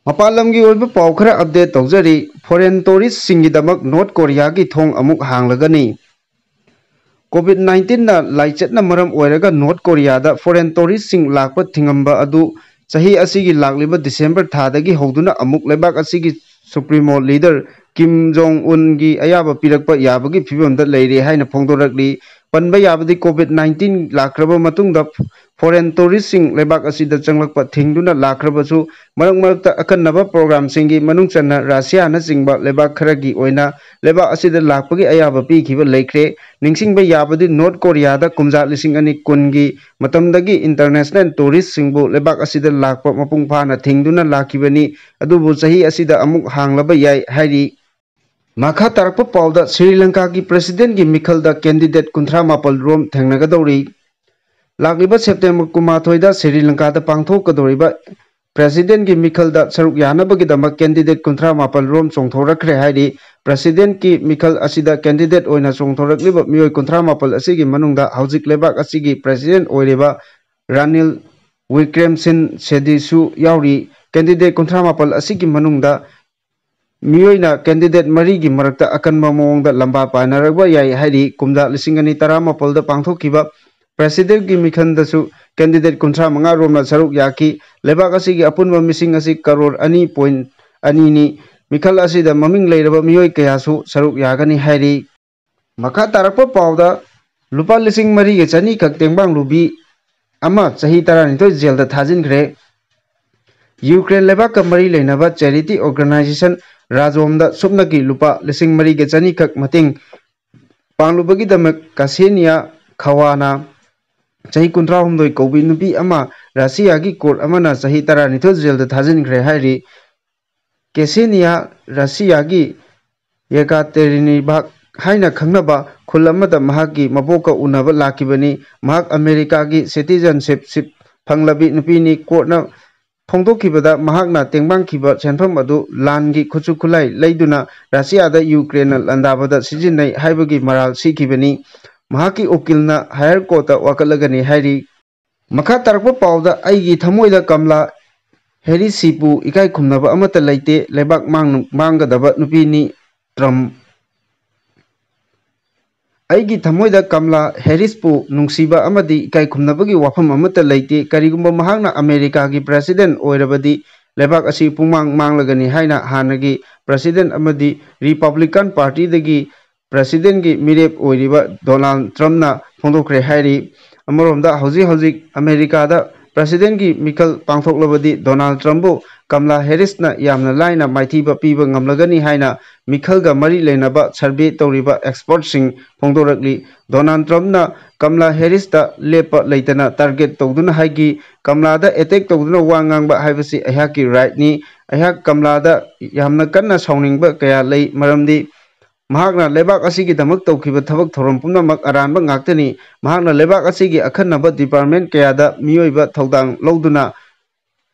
ꯃꯄꯥꯟꯂꯝꯒꯤ ꯑꯣꯏꯕ ꯄꯥꯎ ꯈꯔ ꯑꯞꯗꯦꯠ ꯇꯧꯖꯔꯤ ꯐꯣꯔꯦꯟ ꯇꯨꯔꯤꯁꯁꯤꯡꯒꯤꯗꯃꯛ ꯅꯣꯔꯠ ꯀꯣꯔꯤꯌꯥꯒꯤ ꯊꯣꯡ ꯑꯃꯨꯛ ꯍꯥꯡꯂꯒꯅꯤ ꯀꯣꯕꯤꯗ-19ꯅ ꯂꯥꯏꯆꯠꯅ ꯃꯔꯝ ꯑꯣꯏꯔꯒ ꯅꯣꯔꯠ ꯀꯣꯔꯤꯌꯥꯗ ꯐꯣꯔꯦꯟ ꯇꯨꯔꯤꯁꯁꯤꯡ ꯂꯥꯛꯄ ꯊꯤꯡꯉꯝꯕ ꯑꯗꯨ ꯆꯍꯤ ꯑꯁꯤꯒꯤ ꯂꯥꯛꯂꯤꯕ ꯗꯤꯁꯦꯝꯕꯔ ꯊꯥꯗꯒꯤ ꯍꯧꯗꯨꯅ ꯑꯃꯨꯛ ꯂꯩꯕꯥꯛ ꯑꯁꯤꯒꯤ ꯁꯨꯄ꯭ꯔꯤꯃꯣ ꯂꯤꯗꯔ ꯀꯤꯝ ꯖꯣꯡ ꯎꯟꯒꯤ ꯑꯌꯥꯕ ꯄꯤꯔꯛꯄ ꯌꯥꯕꯒꯤ ꯐꯤꯚꯝꯗ ꯂꯩꯔꯦ ꯍꯥꯏꯅ ꯐꯣꯡꯗꯣꯔꯛꯂꯤ ꯄꯟꯕ ꯌꯥꯕꯗꯤ ꯀꯣꯕꯤꯗ-19 ꯂꯥꯛꯈ꯭ꯔꯕ ꯃꯇꯨꯡꯗ ꯐꯣꯔꯦꯟ ꯇꯨꯔꯤꯁꯁꯤꯡ ꯂꯩꯕꯥꯛ ꯑꯁꯤꯗ ꯆꯪꯂꯛꯄ ꯊꯤꯡꯗꯨꯅ ꯂꯥꯛꯈ꯭ꯔꯕꯁꯨ ꯃꯔꯛꯇ ꯑꯀꯟꯅꯕ ꯄ꯭ꯔꯣꯒ꯭ꯔꯥꯝꯁꯤꯡꯒꯤ ꯃꯅꯨꯡ ꯆꯟꯅ ꯔꯁꯤꯌꯥꯅꯆꯤꯡꯕ ꯂꯩꯕꯥꯛ ꯈꯔꯒꯤ ꯑꯣꯏꯅ ꯂꯩꯕꯥꯛ ꯑꯁꯤꯗ ꯂꯥꯛꯄꯒꯤ ꯑꯌꯥꯕ ꯄꯤꯈꯤꯕ ꯂꯩꯈ꯭ꯔꯦ ꯅꯤꯡꯁꯤꯡꯕ ꯌꯥꯕꯗꯤ ꯅꯣꯔꯠ ꯀꯣꯔꯤꯌꯥꯗ ꯀꯨꯝꯖꯥ 2010ꯒꯤ ꯃꯇꯝꯗꯒꯤ ꯏꯟꯇꯔꯅꯦꯁꯅꯦꯜ ꯇꯨꯔꯤꯁꯁꯤꯡꯕꯨ ꯂꯩꯕꯥꯛ ꯑꯁꯤꯗ ꯂꯥꯛꯄ ꯃꯄꯨꯡ ꯐꯥꯅ ꯊꯤꯡꯗꯨꯅ ꯂꯥꯛꯈꯤꯕꯅꯤ ꯑꯗꯨꯕꯨ ꯆꯍꯤ ꯑꯁꯤꯗ ꯑꯃꯨꯛ ꯍꯥꯡꯂꯕ ꯌꯥꯏ ꯍꯥꯏꯔꯤ ꯃꯈꯥ ꯇꯥꯔꯛꯄ ꯄꯥꯎꯗ ꯁ꯭ꯔꯤꯂꯪꯀꯥꯒꯤ ꯄ꯭ꯔꯦꯁꯤꯗꯦꯟꯠꯀꯤ ꯃꯤꯈꯜꯗ ꯀꯦꯟꯗꯤꯗꯦꯠ 68 ꯔꯣꯝ ꯊꯦꯡꯅꯒꯗꯧꯔꯤ ꯂꯥꯛꯂꯤꯕ ꯁꯦꯞꯇꯦꯝꯕꯔ 12ꯗ ꯁ꯭ꯔꯤꯂꯪꯀꯥꯗ ꯄꯥꯡꯊꯣꯛꯀꯗꯧꯔꯤꯕ ꯄ꯭ꯔꯦꯁꯤꯗꯦꯟꯠꯀꯤ ꯃꯤꯈꯜꯗ ꯁꯔꯨꯛ ꯌꯥꯅꯕꯒꯤꯗꯃꯛ ꯀꯦꯟꯗꯤꯗꯦꯠ 68 ꯔꯣꯝ ꯆꯣꯡꯊꯣꯔꯛꯈ꯭ꯔꯦ ꯍꯥꯏꯔꯤ ꯄ꯭ꯔꯦꯁꯤꯗꯦꯟꯠꯀꯤ ꯃꯤꯈꯜ ꯑꯁꯤꯗ ꯀꯦꯟꯗꯤꯗꯦꯠ ꯑꯣꯏꯅ ꯆꯣꯡꯊꯣꯔꯛꯂꯤꯕ ꯃꯤꯑꯣꯏ 68 ꯑꯁꯤꯒꯤ ꯃꯅꯨꯡꯗ ꯍꯧꯖꯤꯛ ꯂꯩꯕꯥꯛ ꯑꯁꯤꯒꯤ ꯄ꯭ꯔꯦꯁꯤꯗꯦꯟꯠ ꯑꯣꯏꯔꯤꯕ ꯔꯥꯅꯤꯜ ꯋꯤꯀ꯭ꯔꯦꯝꯁꯤꯟꯘꯦꯁꯨ ꯌꯥꯎꯔꯤ ꯀꯦꯟꯗꯤꯗꯦꯠ 68 ꯑꯁꯤꯒꯤ ꯃꯅꯨꯡꯗ ꯃꯤꯑꯣꯏꯅ ꯀꯦꯟꯗꯤꯗꯦꯠ ꯃꯔꯤꯒꯤ ꯃꯔꯛꯇ ꯑꯀꯟꯕ ꯃꯑꯣꯡꯗ ꯂꯝꯕꯥ ꯄꯥꯅꯔꯛꯄ ꯌꯥꯏ ꯍꯥꯏꯔꯤ ꯀꯨꯝꯖꯥ 2017ꯗ ꯄꯥꯡꯊꯣꯛꯈꯤꯕ ꯄ꯭ꯔꯦꯁꯤꯗꯦꯟꯠꯀꯤ ꯃꯤꯈꯜꯗꯁꯨ ꯀꯦꯟꯗꯤꯗꯦꯠ 35 ꯔꯣꯝꯅ ꯁꯔꯨꯛ ꯌꯥꯈꯤ ꯂꯩꯕꯥꯛ ꯑꯁꯤꯒꯤ ꯑꯄꯨꯟꯕ ꯃꯤꯁꯤꯡ ꯑꯁꯤ ꯀꯔꯣꯔ 2.2ꯅꯤ ꯃꯤꯈꯜ ꯑꯁꯤꯗ ꯃꯃꯤꯡ ꯂꯩꯔꯕ ꯃꯤꯑꯣꯏ ꯀꯌꯥꯁꯨ ꯁꯔꯨꯛ ꯌꯥꯒꯅꯤ ꯍꯥꯏꯔꯤ ꯃꯈꯥ ꯇꯥꯔꯛꯄ ꯄꯥꯎꯗ ꯂꯨꯄꯥ 4,200 ꯈꯛ ꯇꯦꯡꯕꯥꯡꯂꯨꯕꯤ ꯑꯃ ꯆꯍꯤ 12 ꯖꯦꯜꯗ ꯊꯥꯖꯤꯟꯈ꯭ꯔꯦ ꯌꯨꯀ꯭ꯔꯦꯟ ꯂꯩꯕꯥꯛꯀ ꯃꯔꯤ ꯂꯩꯅꯕ ꯆꯦꯔꯤꯇꯤ ꯑꯣꯔꯒꯅꯥꯏꯖꯦꯁꯟ ꯔꯥꯖꯣꯝꯗ ꯁꯨꯞꯅꯒꯤ ꯂꯨꯄꯥ 4,200 ꯈꯛ ꯃꯇꯦꯡ ꯄꯥꯡꯂꯨꯕꯒꯤꯗꯃꯛ ꯀꯁꯦꯅꯤꯌꯥ ꯈꯥꯋꯥꯅ ꯆꯍꯤ 38 ꯀꯧꯕꯤ ꯅꯨꯄꯤ ꯑꯃ ꯔꯁꯤꯌꯥꯒꯤ ꯀꯣꯔꯠ ꯑꯃꯅ ꯆꯍꯤ 12 ꯖꯦꯜꯗ ꯊꯥꯖꯤꯟꯈ꯭ꯔꯦ ꯍꯥꯏꯔꯤ ꯀꯦꯁꯦꯅꯤꯌꯥ ꯔꯁꯤꯌꯥꯒꯤ ꯌꯦꯀꯥꯇꯦꯔꯤꯟꯕꯔꯒ ꯍꯥꯏꯅ ꯈꯪꯅꯕ ꯈꯨꯜ ꯑꯃꯗ ꯃꯍꯥꯛꯀꯤ ꯃꯕꯣꯛꯀ ꯎꯅꯕ ꯂꯥꯛꯈꯤꯕꯅꯤ ꯃꯍꯥꯛ ꯑꯃꯦꯔꯤꯀꯥꯒꯤ ꯁꯤꯇꯤꯖꯟꯁꯤꯞ ꯐꯪꯂꯕꯤ ꯅꯨꯄꯤꯅꯤ ꯀꯣꯔꯠꯅ ꯐꯣꯡꯗꯣꯛꯈꯤꯕꯗ ꯃꯍꯥꯛꯅ ꯇꯦꯡꯕꯥꯡꯈꯤꯕ ꯁꯦꯟꯐꯝ ꯑꯗꯨ ꯂꯥꯟꯒꯤ ꯈꯨꯠꯁꯨ ꯈꯨꯠꯂꯥꯏ ꯂꯩꯗꯨꯅ ꯔꯁꯤꯌꯥꯗ ꯌꯨꯀ꯭ꯔꯦꯟꯅ ꯂꯥꯟꯗꯥꯕꯗ ꯁꯤꯖꯤꯟꯅꯩ ꯍꯥꯏꯕꯒꯤ ꯃꯔꯥꯜ ꯁꯤꯈꯤꯕꯅꯤ ꯃꯍꯥꯛꯀꯤ ꯎꯀꯤꯜꯅ ꯍꯥꯌꯔ ꯀꯣꯔꯠꯇ ꯋꯥꯀꯠꯂꯒꯅꯤ ꯍꯥꯏꯔꯤ ꯃꯈꯥ ꯇꯥꯔꯛꯄ ꯄꯥꯎꯗ ꯑꯩꯒꯤ ꯊꯃꯣꯏꯗ ꯀꯝꯂꯥ ꯍꯦꯔꯤꯁꯁꯤꯕꯨ ꯏꯀꯥꯏ ꯈꯨꯝꯅꯕ ꯑꯃꯠꯇ ꯂꯩꯇꯦ ꯂꯩꯕꯥꯛ ꯃꯥꯡꯒꯗꯕ ꯅꯨꯄꯤꯅꯤ ꯇ꯭ꯔꯝꯞ ꯑꯩꯒꯤ ꯊꯃꯣꯏꯗ ꯀꯝꯂꯥ ꯍꯦꯔꯤꯁꯄꯨ ꯅꯨꯡꯁꯤꯕ ꯑꯃꯗꯤ ꯏꯀꯥꯏ ꯈꯨꯝꯅꯕꯒꯤ ꯋꯥꯐꯝ ꯑꯃꯠꯇ ꯂꯩꯇꯦ ꯀꯔꯤꯒꯨꯝꯕ ꯃꯍꯥꯛꯅ ꯑꯃꯦꯔꯤꯀꯥꯒꯤ ꯄ꯭ꯔꯦꯁꯤꯗꯦꯟꯠ ꯑꯣꯏꯔꯕꯗꯤ ꯂꯩꯕꯥꯛ ꯑꯁꯤ ꯄꯨꯡꯃꯥꯡ ꯃꯥꯡꯂꯒꯅꯤ ꯍꯥꯏꯅ ꯍꯥꯟꯅꯒꯤ ꯄ꯭ꯔꯦꯁꯤꯗꯦꯟꯠ ꯑꯃꯗꯤ ꯔꯤꯄꯕ꯭ꯂꯤꯀꯥꯟ ꯄꯥꯔꯇꯤꯗꯒꯤ ꯄ꯭ꯔꯦꯁꯤꯗꯦꯟꯠꯀꯤ ꯃꯤꯔꯦꯞ ꯑꯣꯏꯔꯤꯕ ꯗꯣꯅꯥꯜꯗ ꯇ꯭ꯔꯝꯞꯅ ꯐꯣꯡꯗꯣꯛꯈ꯭ꯔꯦ ꯍꯥꯏꯔꯤ ꯑꯃꯔꯣꯝꯗ ꯍꯧꯖꯤꯛ ꯑꯃꯦꯔꯤꯀꯥꯗ ꯄ꯭ꯔꯦꯁꯤꯗꯦꯟꯠꯀꯤ ꯃꯤꯈꯜ ꯄꯥꯡꯊꯣꯛꯂꯕꯗꯤ ꯗꯣꯅꯥꯜꯗ ꯇ꯭ꯔꯝꯞꯕꯨ ꯀꯝꯂꯥ ꯍꯦꯔꯤꯁꯅ ꯌꯥꯝꯅ ꯂꯥꯏꯅ ꯃꯥꯏꯊꯤꯕ ꯄꯤꯕ ꯉꯝꯂꯒꯅꯤ ꯍꯥꯏꯅ ꯃꯤꯈꯜꯒ ꯃꯔꯤ ꯂꯩꯅꯕ ꯁꯔꯚꯦ ꯇꯧꯔꯤꯕ ꯑꯦꯛꯁꯄꯔꯠꯁꯤꯡ ꯐꯣꯡꯗꯣꯔꯛꯂꯤ ꯗꯣꯅꯥꯜꯗ ꯇ꯭ꯔꯝꯞꯅ ꯀꯝꯂꯥ ꯍꯦꯔꯤꯁꯇ ꯂꯦꯞꯄ ꯂꯩꯇꯅ ꯇꯥꯔꯒꯦꯠ ꯇꯧꯗꯨꯅ ꯍꯥꯏꯈꯤ ꯀꯝꯂꯥꯗ ꯑꯦꯇꯦꯛ ꯇꯧꯗꯨꯅ ꯋꯥ ꯉꯥꯡꯕ ꯍꯥꯏꯕꯁꯤ ꯑꯩꯍꯥꯛꯀꯤ ꯔꯥꯏꯠꯅꯤ ꯑꯩꯍꯥꯛ ꯀꯝꯂꯥꯗ ꯌꯥꯝꯅ ꯀꯟꯅ ꯁꯥꯎꯅꯤꯡꯕ ꯀꯌꯥ ꯂꯩ ꯃꯔꯝꯗꯤ ꯃꯍꯥꯛꯅ ꯂꯩꯕꯥꯛ ꯑꯁꯤꯒꯤꯗꯃꯛ ꯇꯧꯈꯤꯕ ꯊꯕꯛ ꯊꯧꯔꯝ ꯄꯨꯝꯅꯃꯛ ꯑꯔꯥꯟꯕ ꯉꯥꯛꯇꯅꯤ ꯃꯍꯥꯛꯅ ꯂꯩꯕꯥꯛ ꯑꯁꯤꯒꯤ ꯑꯈꯟꯅꯕ ꯗꯤꯄꯥꯔꯠꯃꯦꯟꯠ ꯀꯌꯥꯗ ꯃꯤꯑꯣꯏꯕ ꯊꯧꯗꯥꯡ ꯂꯧꯗꯨꯅ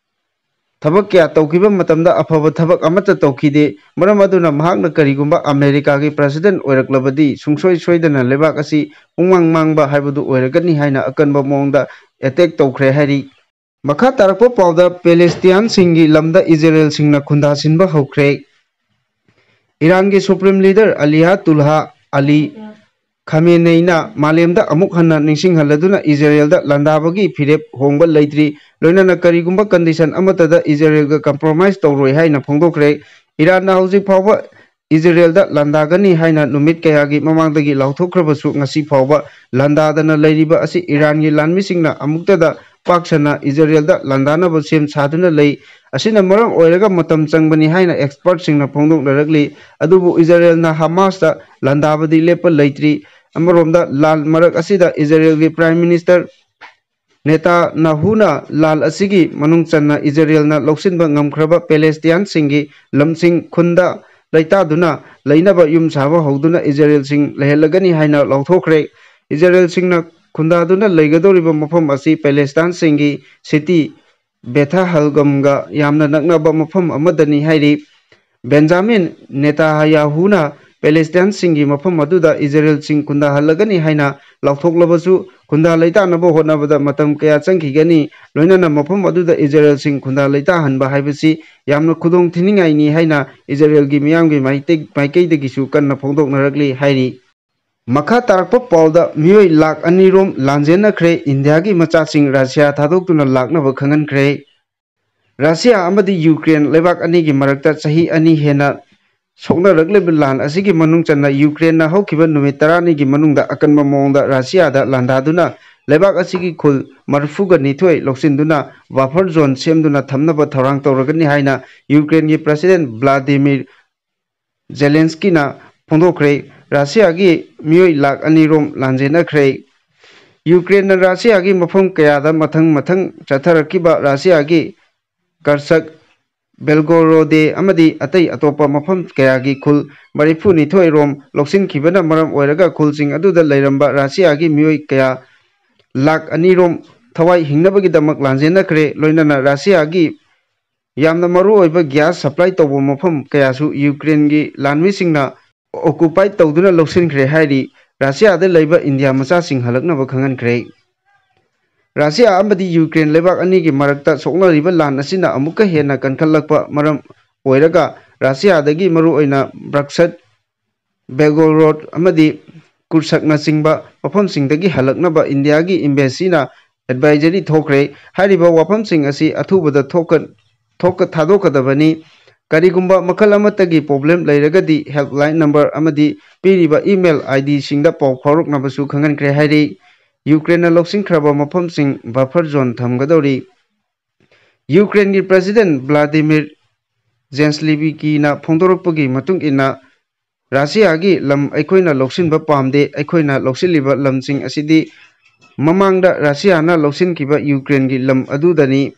ꯊꯕꯛ ꯀꯌꯥ ꯇꯧꯈꯤꯕ ꯃꯇꯝꯗ ꯑꯐꯕ ꯊꯕꯛ ꯑꯃꯠꯇ ꯇꯧꯈꯤꯗꯦ ꯃꯔꯝ ꯑꯗꯨꯅ ꯃꯍꯥꯛꯅ ꯀꯔꯤꯒꯨꯝꯕ ꯑꯃꯦꯔꯤꯀꯥꯒꯤ ꯄ꯭ꯔꯦꯁꯤꯗꯦꯟꯠ ꯑꯣꯏꯔꯛꯂꯕꯗꯤ ꯁꯨꯡꯁꯣꯏ ꯁꯣꯏꯗꯅ ꯂꯩꯕꯥꯛ ꯑꯁꯤ ꯄꯨꯡꯃꯥꯡ ꯃꯥꯡꯕ ꯍꯥꯏꯕꯗꯨ ꯑꯣꯏꯔꯒꯅꯤ ꯍꯥꯏꯅ ꯑꯀꯟꯕ ꯃꯑꯣꯡꯗ ꯑꯦꯇꯦꯛ ꯇꯧꯈ꯭ꯔꯦ ꯍꯥꯏꯔꯤ ꯃꯈꯥ ꯇꯥꯔꯛꯄ ꯄꯥꯎꯗ ꯄꯦꯂꯦꯁꯇꯤꯌꯥꯟꯁꯤꯡꯒꯤ ꯂꯝꯗ ꯏꯖꯔꯦꯜꯁꯤꯡꯅ ꯈꯨꯟꯗꯥꯁꯤꯟꯕ ꯍꯧꯈ꯭ꯔꯦ ꯏꯔꯥꯟꯒꯤ ꯁꯨꯄ꯭रीम लीडर 𝗟𝗢𝗨 ꯈꯥꯃꯦꯅꯩꯅ ꯃꯥꯂꯦꯝꯗ ꯑꯃꯨꯛ ꯍꯟꯅ ꯅꯤꯡꯁꯤꯡꯍꯜꯂꯗꯨꯅ ꯏꯖꯔꯦꯜꯗ ꯂꯥꯟꯗꯥꯕꯒꯤ ꯐꯤꯔꯦꯞ ꯍꯣꯡꯕ ꯂꯩꯇ꯭ꯔꯤ ꯂꯣꯏꯅꯅ ꯀꯔꯤꯒꯨꯝꯕ ꯀꯟꯗꯤꯁꯟ ꯑꯃꯠꯇꯗ ꯏꯖꯔꯦꯜꯒ ꯀꯝꯄ꯭ꯔꯣꯃꯥꯏꯖ ꯇꯧꯔꯣꯏ ꯍꯥꯏꯅ ꯐꯣꯡꯗꯣꯛꯈ꯭ꯔꯦ ꯏꯔꯥꯟꯅ ꯍꯧꯖꯤꯛ ꯐꯥꯎꯕ ꯏꯖꯔꯦꯜꯗ ꯂꯥꯟꯗꯥꯒꯅꯤ ꯍꯥꯏꯅ ꯅꯨꯃꯤꯠ ꯀꯌꯥꯒꯤ ꯃꯃꯥꯡꯗꯒꯤ ꯂꯥꯎꯊꯣꯛꯈ꯭ꯔꯕꯁꯨ ꯉꯁꯤ ꯐꯥꯎꯕ ꯂꯥꯟꯗꯥꯗꯅ ꯂꯩꯔꯤꯕ ꯑꯁꯤ ꯏꯔꯥꯟꯒꯤ ꯂꯥꯟꯃꯤꯁꯤꯡꯅ ꯑꯃꯨꯛꯇꯗ ꯄꯥꯛ ꯁꯟꯅ ꯏꯖꯔꯦꯜꯗ ꯂꯥꯟꯗꯥꯅꯕ ꯁꯦꯝ ꯁꯥꯗꯨꯅ ꯂꯩ ꯑꯁꯤꯅ ꯃꯔꯝ ꯑꯣꯏꯔꯒ ꯃꯇꯝ ꯆꯪꯕꯅꯤ ꯍꯥꯏꯅ ꯑꯦꯛꯁꯄꯔꯠꯁꯤꯡꯅ ꯐꯣꯡꯗꯣꯛꯅꯔꯛꯂꯤ ꯑꯗꯨꯕꯨ ꯏꯖꯔꯦꯜꯅ ꯍꯃꯥꯁꯇ ꯂꯥꯟꯗꯥꯕꯗꯤ ꯂꯦꯞꯄ ꯂꯩꯇ꯭ꯔꯤ ꯑꯃꯔꯣꯝꯗ ꯂꯥꯟ ꯃꯔꯛ ꯑꯁꯤꯗ ꯏꯖꯔꯦꯜꯒꯤ ꯄ꯭ꯔꯥꯏꯝ ꯃꯤꯅꯤꯁꯇꯔ ꯅꯦꯇꯥꯟꯌꯥꯍꯨꯅ ꯂꯥꯟ ꯑꯁꯤꯒꯤ ꯃꯅꯨꯡ ꯆꯟꯅ ꯏꯖꯔꯦꯜꯅ ꯂꯧꯁꯤꯟꯕ ꯉꯝꯈ꯭ꯔꯕ ꯄꯦꯂꯦꯁꯇꯤꯌꯥꯟꯁꯤꯡꯒꯤ ꯂꯝꯁꯤꯡ ꯈꯨꯟꯗ ꯂꯩꯇꯥꯗꯨꯅ ꯂꯩꯅꯕ ꯌꯨꯝ ꯁꯥꯕ ꯍꯧꯗꯨꯅ ꯏꯖꯔꯦꯜꯁꯤꯡ ꯂꯩꯍꯜꯂꯒꯅꯤ ꯍꯥꯏꯅ ꯂꯥꯎꯊꯣꯛꯈ꯭ꯔꯦ ꯏꯖꯔꯦꯜꯁꯤꯡꯅ ꯈꯨꯟꯗꯥꯗꯨꯅ ꯂꯩꯒꯗꯧꯔꯤꯕ ꯃꯐꯝ ꯑꯁꯤ ꯄꯦꯂꯦꯁꯇꯥꯏꯟꯁꯤꯡꯒꯤ ꯁꯤꯇꯤ ꯕꯦꯊꯥꯍꯜꯒꯝꯒ ꯌꯥꯝꯅ ꯅꯛꯅꯕ ꯃꯐꯝ ꯑꯃꯗꯅꯤ ꯍꯥꯏꯔꯤ ꯕꯦꯟꯖꯥꯃꯤꯟ ꯅꯦꯇꯥꯟꯌꯥꯍꯨꯅ ꯄꯦꯂꯦꯁꯇꯥꯏꯟꯁꯤꯡꯒꯤ ꯃꯐꯝ ꯑꯗꯨꯗ ꯏꯖꯔꯦꯜꯁꯤꯡ ꯈꯨꯟꯗꯥꯍꯜꯂꯒꯅꯤ ꯍꯥꯏꯅ ꯂꯥꯎꯊꯣꯛꯂꯕꯁꯨ ꯈꯨꯟꯗꯥ ꯂꯩꯇꯥꯅꯕ ꯍꯣꯠꯅꯕꯗ ꯃꯇꯝ ꯀꯌꯥ ꯆꯪꯈꯤꯒꯅꯤ, ꯂꯣꯏꯅꯅ ꯃꯐꯝ ꯑꯗꯨꯗ ꯏꯖꯔꯦꯜꯁꯤꯡ ꯈꯨꯟꯗꯥ ꯂꯩꯇꯥꯍꯟꯕ ꯍꯥꯏꯕꯁꯤ ꯌꯥꯝꯅ ꯈꯨꯗꯣꯡꯊꯤꯅꯤꯡꯉꯥꯏꯅꯤ ꯍꯥꯏꯅ ꯏꯖꯔꯦꯜꯒꯤ ꯃꯤꯌꯥꯝꯒꯤ ꯃꯥꯏꯀꯩꯗꯒꯤꯁꯨ ꯀꯟꯅ ꯐꯣꯡꯗꯣꯛꯅꯔꯛꯂꯤ ꯍꯥꯏꯔꯤ꯫ ꯃꯈꯥ ꯇꯥꯔꯛꯄ ꯄꯥꯎꯗ ꯃꯤꯑꯣꯏ ꯂꯥꯈ 2 ꯔꯣꯝ ꯂꯥꯟꯖꯦꯟꯅꯈ꯭ꯔꯦ, ꯏꯟꯗꯤꯌꯥꯒꯤ ꯃꯆꯥꯁꯤꯡ ꯔꯁꯤꯌꯥ ꯊꯥꯗꯣꯛꯇꯨꯅ ꯂꯥꯛꯅꯕ ꯈꯪꯍꯟꯈ꯭ꯔꯦ꯫ ꯔꯁꯤꯌꯥ ꯑꯃꯗꯤ ꯌꯨꯀ꯭ꯔꯦꯟ ꯂꯩꯕꯥꯛ ꯑꯅꯤꯒꯤ ꯃꯔꯛꯇ ꯆꯍꯤ 2 ꯍꯦꯟꯅ ꯁꯣꯛꯅꯔꯛꯂꯤꯕ ꯂꯥꯟ ꯑꯁꯤꯒꯤ ꯃꯅꯨꯡ ꯆꯟꯅ ꯌꯨꯀ꯭ꯔꯦꯟꯅ ꯍꯧꯈꯤꯕ ꯅꯨꯃꯤꯠ 12ꯒꯤ ꯃꯅꯨꯡꯗ ꯑꯀꯟꯕ ꯃꯑꯣꯡꯗ ꯔꯁꯤꯌꯥꯗ ꯂꯥꯟꯗꯥꯗꯨꯅ ꯂꯩꯕꯥꯛ ꯑꯁꯤꯒꯤ ꯈꯨꯜ 42 ꯂꯧꯁꯤꯟꯗꯨꯅ ꯕꯐꯔ ꯖꯣꯟ ꯁꯦꯝꯗꯨꯅ ꯊꯝꯅꯕ ꯊꯧꯔꯥꯡ ꯇꯧꯔꯒꯅꯤ ꯍꯥꯏꯅ ꯌꯨꯀ꯭ꯔꯦꯟꯒꯤ ꯄ꯭ꯔꯦꯁꯤꯗꯦꯟꯠ ꯚ꯭ꯂꯥꯗꯤꯃꯤꯔ ꯖꯦꯂꯦꯟꯁꯀꯤꯅ ꯐꯣꯡꯗꯣꯛꯈ꯭ꯔꯦ꯫ ꯔꯁꯤꯌꯥꯒꯤ ꯃꯤꯑꯣꯏ ꯂꯥꯈ 2 ꯔꯣꯝ ꯂꯥꯟꯖꯦꯟꯅꯈ꯭ꯔꯦ꯫ ꯌꯨꯀ꯭ꯔꯦꯟꯅ ꯔꯁꯤꯌꯥꯒꯤ ꯃꯐꯝ ꯀꯌꯥꯗ ꯃꯊꯪ ꯆꯠꯊꯔꯛꯈꯤꯕ ꯔꯁꯤꯌꯥꯒꯤ ꯀꯔꯁꯛ, ꯕꯦꯜꯒꯣꯔꯣꯗꯦ ꯑꯃꯗꯤ ꯑꯇꯩ ꯑꯇꯣꯞꯄ ꯃꯐꯝ ꯀꯌꯥꯒꯤ ꯈꯨꯜ 42 ꯔꯣꯝ ꯂꯧꯁꯤꯟꯈꯤꯕꯅ ꯃꯔꯝ ꯑꯣꯏꯔꯒ ꯈꯨꯜꯁꯤꯡ ꯑꯗꯨꯗ ꯂꯩꯔꯝꯕ ꯔꯁꯤꯌꯥꯒꯤ ꯃꯤꯑꯣꯏ ꯀꯌꯥ ꯂꯥꯈ 2 ꯔꯣꯝ ꯊꯋꯥꯏ ꯍꯤꯡꯅꯕꯒꯤꯗꯃꯛ ꯂꯥꯟꯖꯦꯟꯅꯈ꯭ꯔꯦ꯫ ꯂꯣꯏꯅꯅ ꯔꯁꯤꯌꯥꯒꯤ ꯌꯥꯝꯅ ꯃꯔꯨꯑꯣꯏꯕ ꯒ꯭ꯌꯥꯁ ꯁꯄ꯭ꯂꯥꯏ ꯇꯧꯕ ꯃꯐꯝ ꯀꯌꯥꯁꯨ ꯌꯨꯀ꯭ꯔꯦꯟꯒꯤ ꯂꯥꯟꯃꯤꯁꯤꯡꯅ ꯑꯣꯀꯨꯄꯥꯏ ꯇꯧꯗꯨꯅ ꯂꯧꯁꯤꯟꯈ꯭ꯔꯦ ꯍꯥꯏꯔꯤ꯫ ꯔꯁꯤꯌꯥꯗ ꯂꯩꯕ ꯏꯟꯗꯤꯌꯥ ꯃꯆꯥꯁꯤꯡ ꯍꯜꯂꯛꯅꯕ ꯈꯪꯍꯟꯈ꯭ꯔꯦ꯫ ꯔꯁꯤꯌꯥ ꯑꯃꯗꯤ ꯌꯨꯀ꯭ꯔꯦꯟ ꯂꯩꯕꯥꯛ ꯑꯅꯤꯒꯤ ꯃꯔꯛꯇ ꯁꯣꯛꯅꯔꯤꯕ ꯂꯥꯟ ꯑꯁꯤꯅ ꯑꯃꯨꯛꯀ ꯍꯦꯟꯅ ꯀꯟꯈꯠꯂꯛꯄ ꯃꯔꯝ ꯑꯣꯏꯔꯒ ꯔꯁꯤꯌꯥꯗꯒꯤ ꯃꯔꯨꯑꯣꯏꯅ ꯕ꯭ꯔꯛꯁꯠ, ꯕꯦꯜꯒꯣꯔꯣꯗ ꯑꯃꯗꯤ ꯀꯨꯔꯁꯛꯅꯆꯤꯡꯕ ꯃꯐꯝꯁꯤꯡꯗꯒꯤ ꯍꯜꯂꯛꯅꯕ ꯏꯟꯗꯤꯌꯥꯒꯤ ꯏꯝꯕꯦꯁꯤꯅ ꯑꯦꯗꯚꯥꯏꯖꯔꯤ ꯊꯣꯛꯈ꯭ꯔꯦ꯫ ꯍꯥꯏꯔꯤꯕ ꯋꯥꯐꯝꯁꯤꯡ ꯑꯁꯤ ꯑꯊꯨꯕꯗ ꯊꯥꯗꯣꯛꯀꯗꯕꯅꯤ꯫ ꯀꯔꯤꯒꯨꯝꯕ ꯃꯈꯜ ꯑꯃꯠꯇꯒꯤ ꯄ꯭ꯔꯣꯕ꯭ꯂꯦꯝ ꯂꯩꯔꯒꯗꯤ ꯍꯦꯜꯞꯂꯥꯏꯟ ꯅꯝꯕꯔ ꯑꯃꯗꯤ ꯄꯤꯔꯤꯕ ꯏꯃꯦꯜ ꯑꯥꯏꯗꯤꯁꯤꯡꯗ ꯄꯥꯎ ꯐꯥꯎꯔꯛꯅꯕꯁꯨ ꯈꯪꯍꯟꯈ꯭ꯔꯦ ꯍꯥꯏꯔꯤ꯫ ꯌꯨꯀ꯭ꯔꯦꯟꯅ ꯂꯧꯁꯤꯟꯈ꯭ꯔꯕ ꯃꯐꯝꯁꯤꯡ ꯕꯐꯔ ꯖꯣꯟ ꯊꯝꯒꯗꯧꯔꯤ꯫ ꯌꯨꯀ꯭ꯔꯦꯟꯒꯤ ꯄ꯭ꯔꯦꯁꯤꯗꯦꯟꯠ ꯚ꯭ꯂꯥꯗꯤꯃꯤꯔ ꯖꯦꯂꯦꯟꯁꯀꯤꯅ ꯐꯣꯡꯗꯣꯔꯛꯄꯒꯤ ꯃꯇꯨꯡ ꯏꯟꯅ ꯔꯁꯤꯌꯥꯒꯤ ꯂꯝ ꯑꯩꯈꯣꯏꯅ ꯂꯧꯁꯤꯟꯕ ꯄꯥꯝꯗꯦ, ꯑꯩꯈꯣꯏꯅ ꯂꯧꯁꯤꯜꯂꯤꯕ ꯂꯝꯁꯤꯡ ꯑꯁꯤꯗꯤ ꯃꯃꯥꯡꯗ ꯔꯁꯤꯌꯥꯅ ꯂꯧꯁꯤꯟꯈꯤꯕ ꯌꯨꯀ꯭ꯔꯦꯟꯒꯤ ꯂꯝ ꯑꯗꯨꯗꯅꯤ꯫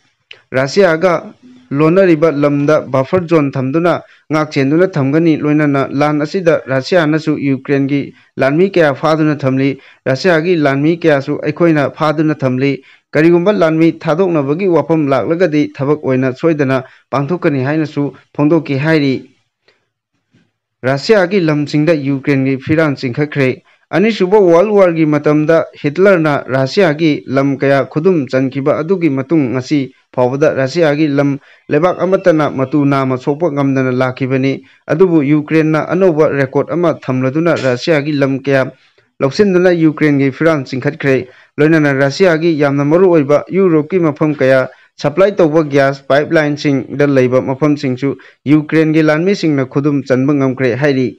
ꯔꯁꯤꯌꯥꯒ ꯂꯣꯟꯅꯔꯤꯕ ꯂꯝꯗ ꯕꯐꯔ ꯖꯣꯟ ꯊꯝꯗꯨꯅ ꯉꯥꯛꯁꯦꯟꯗꯨꯅ ꯊꯝꯒꯅꯤ꯫ ꯂꯣꯏꯅꯅ ꯂꯥꯟ ꯑꯁꯤꯗ ꯔꯁꯤꯌꯥꯅꯁꯨ ꯌꯨꯀ꯭ꯔꯦꯟꯒꯤ ꯂꯥꯟꯃꯤ ꯀꯌꯥ ꯐꯥꯗꯨꯅ ꯊꯝꯂꯤ, ꯔꯁꯤꯌꯥꯒꯤ ꯂꯥꯟꯃꯤ ꯀꯌꯥꯁꯨ ꯑꯩꯈꯣꯏꯅ ꯐꯥꯗꯨꯅ ꯊꯝꯂꯤ꯫ ꯀꯔꯤꯒꯨꯝꯕ ꯂꯥꯟꯃꯤ ꯊꯥꯗꯣꯛꯅꯕꯒꯤ ꯋꯥꯐꯝ ꯂꯥꯛꯂꯒꯗꯤ ꯊꯕꯛ ꯑꯣꯏꯅ ꯁꯣꯏꯗꯅ ꯄꯥꯡꯊꯣꯛꯀꯅꯤ ꯍꯥꯏꯅꯁꯨ ꯐꯣꯡꯗꯣꯛꯈꯤ ꯍꯥꯏꯔꯤ꯫ ꯔꯁꯤꯌꯥꯒꯤ ꯂꯝꯁꯤꯡꯗ ꯌꯨꯀ꯭ꯔꯦꯟꯒꯤ ꯐꯤꯔꯥꯜ ꯆꯤꯡꯈꯠꯈ꯭ꯔꯦ꯫ ꯑꯅꯤꯁꯨꯕ ꯋꯥꯔꯜꯗ ꯋꯥꯔꯒꯤ ꯃꯇꯝꯗ ꯍꯤꯠꯂꯔꯅ ꯔꯁꯤꯌꯥꯒꯤ ꯂꯝ ꯀꯌꯥ ꯈꯨꯗꯨꯝ ꯆꯟꯈꯤꯕ ꯑꯗꯨꯒꯤ ꯃꯇꯨꯡ ꯉꯁꯤ ꯐꯥꯎꯕꯗ ꯔꯁꯤꯌꯥꯒꯤ ꯂꯩꯕꯥꯛ ꯑꯃꯠꯇꯅ ꯃꯇꯨ ꯅꯥꯝꯃ ꯁꯣꯛꯄ ꯉꯝꯗꯅ ꯂꯥꯛꯈꯤꯕꯅꯤ꯫ ꯑꯗꯨꯕꯨ ꯌꯨꯀ꯭ꯔꯦꯟꯅ ꯑꯅꯧꯕ ꯔꯦꯀꯣꯔꯗ ꯑꯃ ꯊꯝꯂꯗꯨꯅ ꯔꯁꯤꯌꯥꯒꯤ ꯂꯝ ꯀꯌꯥ ꯂꯧꯁꯤꯟꯗꯨꯅ ꯌꯨꯀ꯭ꯔꯦꯟꯒꯤ ꯐꯤꯔꯥꯜ ꯆꯤꯡꯈꯠꯈ꯭ꯔꯦ꯫ ꯂꯣꯏꯅꯅ ꯔꯁꯤꯌꯥꯒꯤ ꯌꯥꯝꯅ ꯃꯔꯨꯑꯣꯏꯕ ꯌꯨꯔꯣꯞꯀꯤ ꯃꯐꯝ ꯀꯌꯥ ꯁꯄ꯭ꯂꯥꯏ ꯇꯧꯕ ꯒ꯭ꯌꯥꯁ ꯄꯥꯏꯞꯂꯥꯏꯟꯁꯤꯡꯗ ꯂꯩꯕ ꯃꯐꯝꯁꯤꯡꯁꯨ ꯌꯨꯀ꯭ꯔꯦꯟꯒꯤ ꯂꯥꯟꯃꯤꯁꯤꯡꯅ ꯈꯨꯗꯨꯝ ꯆꯟꯕ ꯉꯝꯈ꯭ꯔꯦ ꯍꯥꯏꯔꯤ꯫